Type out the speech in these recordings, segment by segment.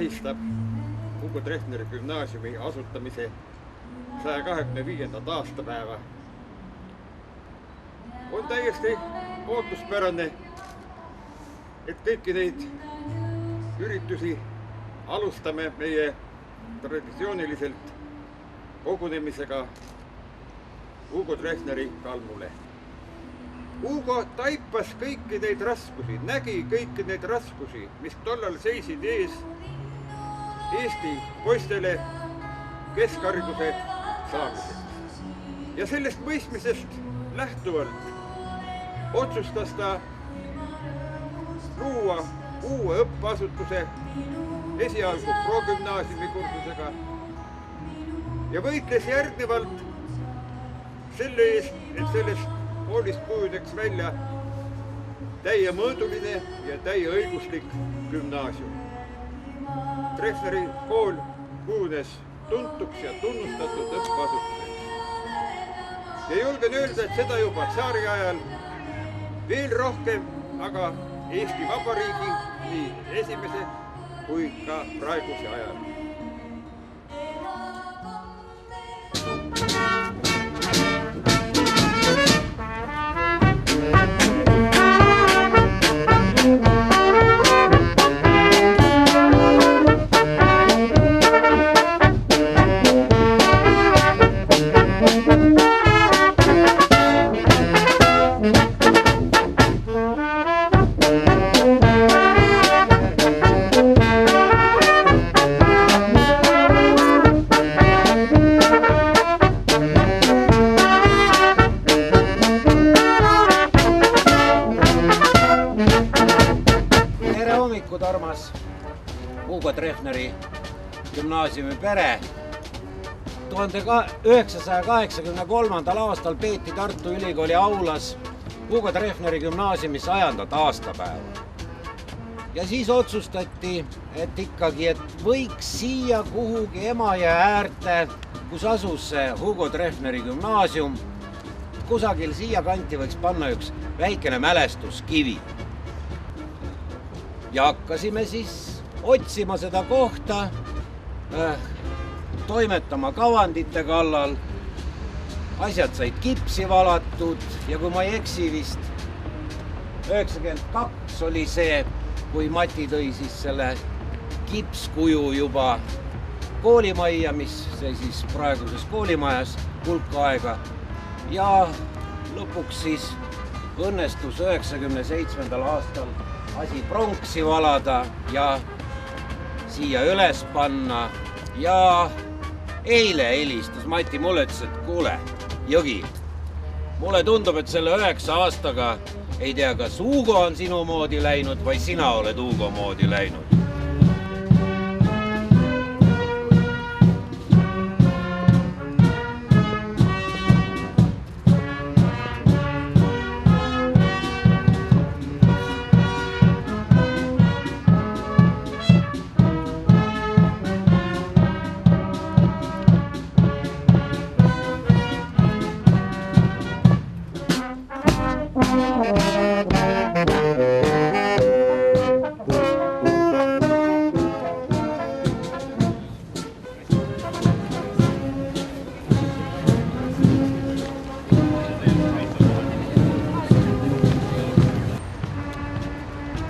tähistab Hugo Treffneri gümnaasiumi asutamise 125. aastapäeva. On täiesti ootuspärane, et kõiki neid üritusi alustame meie traditsiooniliselt kogunemisega Hugo Treffneri kalmule. Hugo taipas kõiki neid raskusi, nägi kõiki neid raskusi, mis tollal seisid ees Eesti poistele keskhariduse saamiseks. Ja sellest mõistmisest lähtuvalt otsustas ta luua uue õppeasutuse esialgu progümnaasiumi kursusega ja võitles järgnevalt selle eest, et sellest koolist kujuneks välja täiemõõduline ja täieõiguslik gümnaasium. Treffneri kool kujunes tuntuks ja tunnustatud õppeasutuseks. Ja julgen öelda, et seda juba tsaari ajal, veel rohkem aga Eesti Vabariigi nii esimese kui ka praeguse ajal. Armas Hugo Treffneri gümnaasiumi pere. 1983. aastal peeti Tartu Ülikooli aulas Hugo Treffneri gümnaasiumi 100. aastapäeva. Ja siis otsustati, et ikkagi, et võiks siia kuhugi Emajõe äärte, kus asus Hugo Treffneri gümnaasium, kusagil siia kanti võiks panna üks väikene mälestuskivi. Ja hakkasime siis otsima seda kohta, toimetama kavandite kallal. Asjad said kipsi valatud ja kui ma ei eksi vist 92 oli see, kui Mati tõi siis selle kipskuju juba koolimajja, mis see siis praeguses koolimajas hulk aega. Ja lõpuks siis õnnestus 97. aastal asi pronksi valada ja siia üles panna ja eile helistas Mati mulle, ütles, et kuule, Jõgi, mulle tundub, et selle 9 aastaga ei tea, kas Hugo on sinu moodi läinud või sina oled Hugo moodi läinud.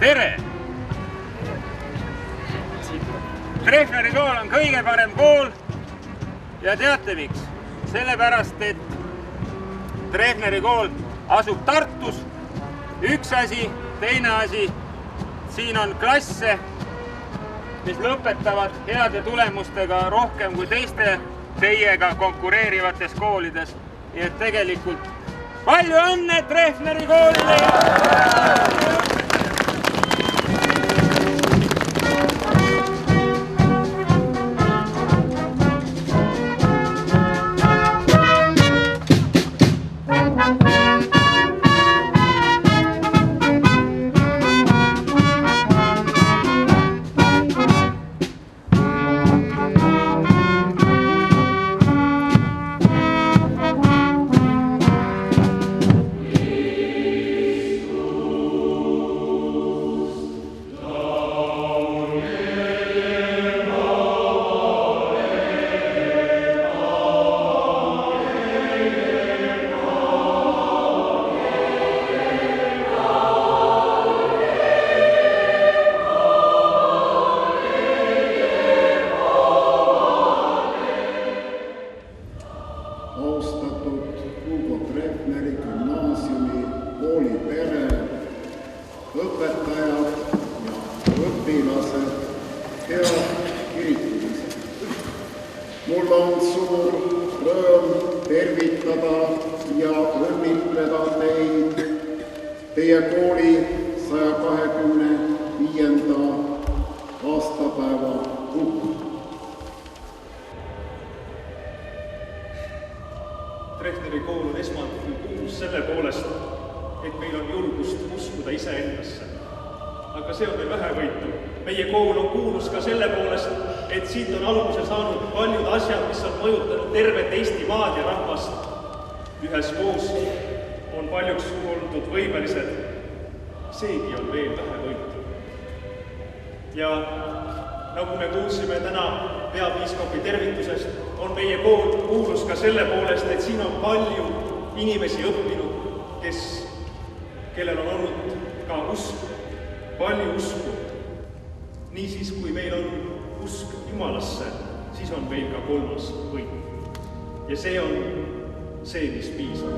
Tere! Treffneri kool on kõige parem kool ja teate miks? Sellepärast, et Treffneri kool asub Tartus. Üks asi, teine asi, siin on klasse, mis lõpetavad heade tulemustega rohkem kui teiste teiega konkureerivates koolides. Nii et tegelikult palju õnne Treffneri koolile! Mul on suur rõõm tervitada ja õnnitleda teid teie kooli 125. aastapäeva puhul. Treffneri kool on esmalt kuulus selle poolest, et meil on julgust uskuda iseendasse. Aga see on veel vähevõitu. Meie kool on kuulus ka selle poolest, et siit on alguse saanud paljud asjad, mis on mõjutanud tervet Eesti maad ja rahvast. Üheskoos on paljuks oldud võimelised. Seegi on veel vähevõitu. Ja nagu me kuulsime täna peapiiskopi tervitusest, on meie kool kuulus ka selle poolest, et siin on palju inimesi õppinud, kellel on olnud ka usk, palju usku. Niisiis, kui meil on usk Jumalasse, siis on meil ka kolmas võit. Ja see on see, mis piisab.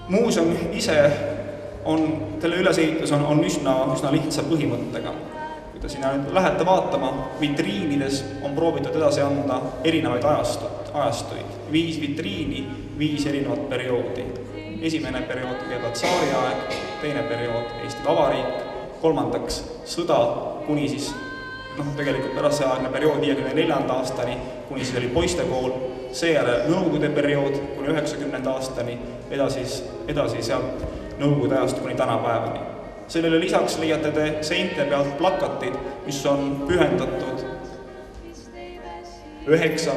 Muuseum ise selle ülesehitus on üsna lihtsa põhimõttega. Kui te sinna lähete vaatama, vitriinides on proovitud edasi anda erinevaid ajastuid. 5 vitriini, 5 erinevat perioodi. Esimene periood kõigepealt tsaariaeg, teine periood Eesti Vabariik, kolmandaks sõda kuni siis tegelikult pärasaegne periood 54. aastani, kuni siis oli poistekool, seejärel Nõukogude periood kuni 90. aastani, edasi sealt Nõukogude ajast kuni tänapäevani. Sellele lisaks leiate te seinte pealt plakatid, mis on pühendatud 9,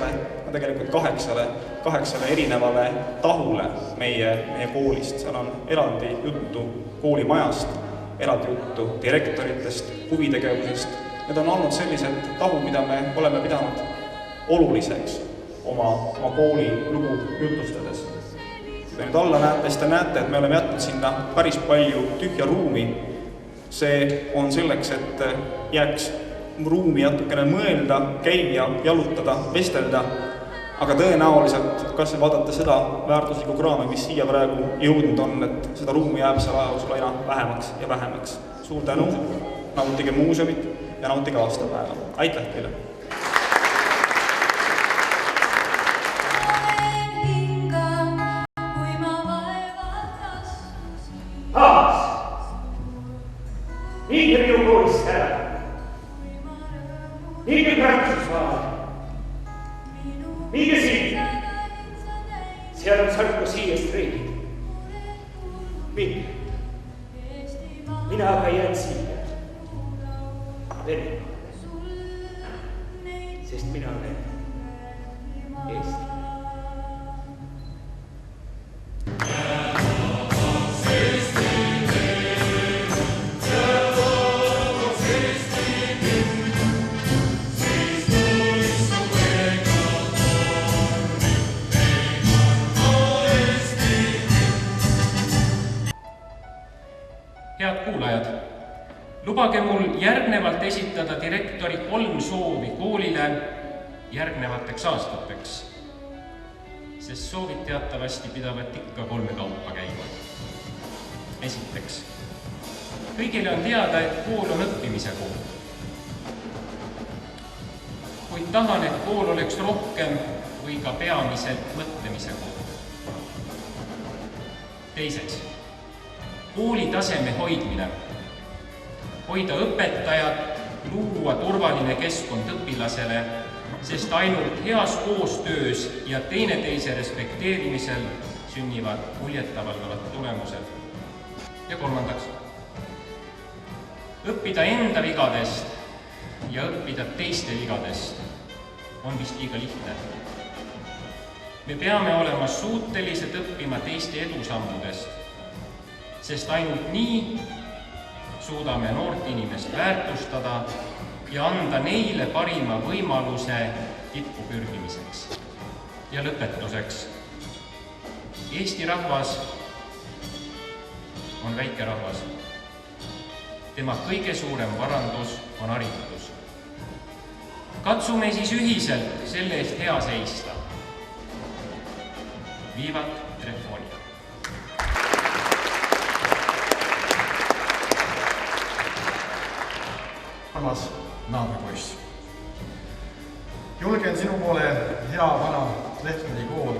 tegelikult 8 erinevale tahule meie koolist. Seal on eraldi juttu koolimajast, eraldi juttu direktoritest, huvitegevusest. Need on olnud sellised tahud, mida me oleme pidanud oluliseks oma kooli lugu jutustades. Kui te nüüd alla näete, siis te näete, et me oleme jätnud sinna päris palju tühja ruumi. See on selleks, et jääks ruumi natukene mõelda, käia, jalutada, vestelda, aga tõenäoliselt, kas vaadata seda väärtuslikku kraami, mis siia praegu jõudnud on, et seda ruumi jääb seal ajajooksul aina vähemaks ja vähemaks. Suur tänu, nautige muuseumit ja nautige aastapäeva. Aitäh teile! Niingi minu koolist ära. Niingi Prantsusmaale. Niingi siin. Seal on Sarkozy ja streigid. Mina aga jään siia. Venemaale. Sest mina olen Eesti. Head kuulajad, lubage mul järgnevalt esitada direktori 3 soovi koolile järgnevateks aastateks, sest soovid teatavasti pidavat ikka 3 kaupa käima. Esiteks, kõigile on teada, et kool on õppimise kool. Kuid tahan, et kool oleks rohkem või ka peamiselt mõtlemise kool. Teiseks, kooli taseme hoidmine, hoida õpetajat, luua luua turvaline keskkond õpilasele, sest ainult heas koostöös ja teineteise respekteerimisel sünnivad muljetavaldavad tulemused. Ja kolmandaks, õppida enda vigadest ja õppida teiste vigadest on vist liiga lihtne. Me peame olema suutelised õppima teiste edusammudest, sest ainult nii suudame noort inimest väärtustada ja anda neile parima võimaluse tippu pürgimiseks. Ja lõpetuseks. Eesti rahvas on väike rahvas. Tema kõige suurem varandus on haritus. Katsume siis ühiselt selle eest hea seista. Vivat Trefonia! Armas naabripoiss. Julgen sinu poole, hea vana Treffneri kool,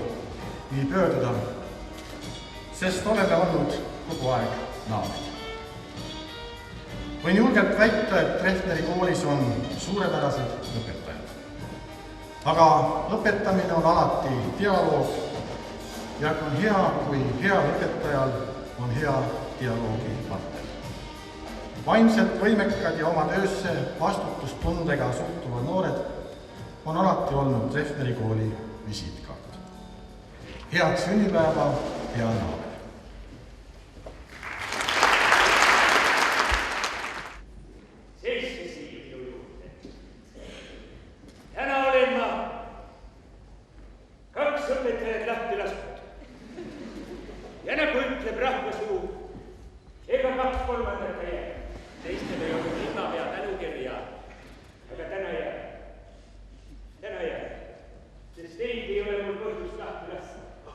nii pöörduda, sest oleme olnud kogu aeg naabrid. Võin julgelt väita, et Treffneri koolis on suurepärased õpetajad. Aga õpetamine on alati dialoog ja on hea, kui heal õpetajal on hea dialoogi partner. Vaimselt võimekad ja oma töösse vastutustundega suhtuvad noored on alati olnud Treffneri kooli visiitkaart. Head sünnipäeva, hea naaber! Seiske siia minu juurde. Täna olen ma 2 õpetajat lahti lasknud. Ja nagu ütleb rahvasuu, ega 2/3 ei jää. Teistele ei olnud linnapea tänukirja, aga täna jääb. Täna jääb, sest teid ei ole mul põhjust lahti lasta.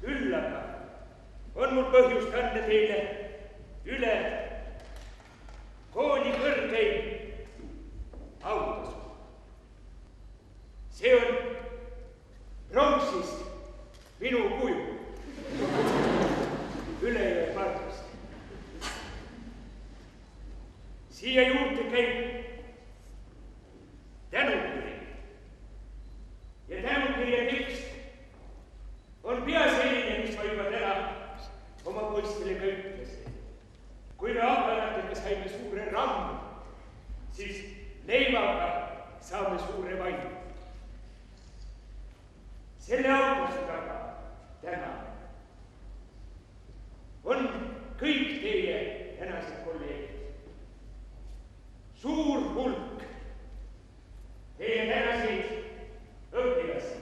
Küll aga on mul põhjust anda teile üle kooli kõrgeim autasu. See on pronksist minu kuju. Ülejõe pargist. Siia juurde käib tänukiri. Ja tänukirja tekst on pea selline, mis ma juba täna oma poistele ka ütlesin. Kui me apanatega saime suure rammu, siis leivaga saame suure vainu. Selle autosse taga täna on kõik teie tänased kolleegid. Suur hulk teie tänaseid õpilasi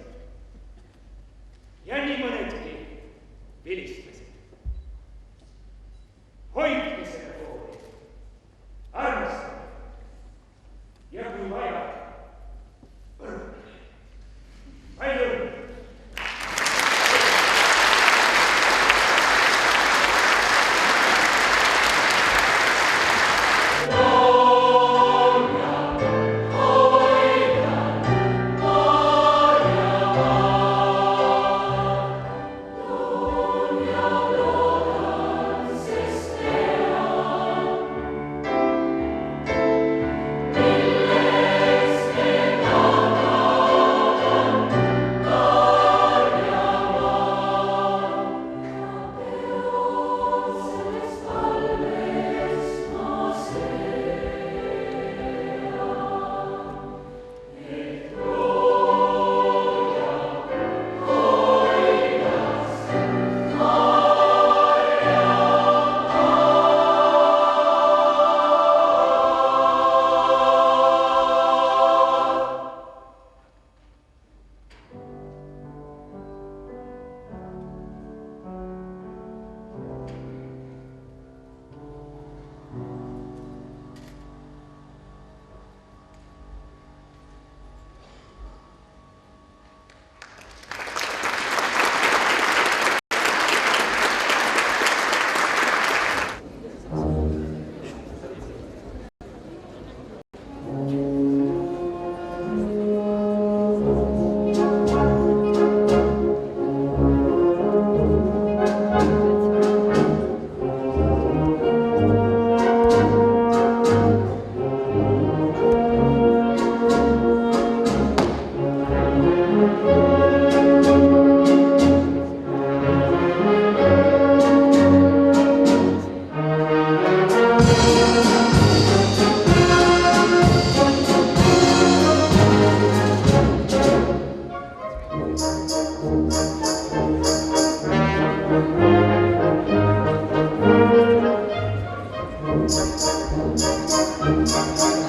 ja nii mõnedki vilistlased. Hoidke selle kooli, armastage ja kui vaja, õrge. Palju õrge! Gloria Thank you.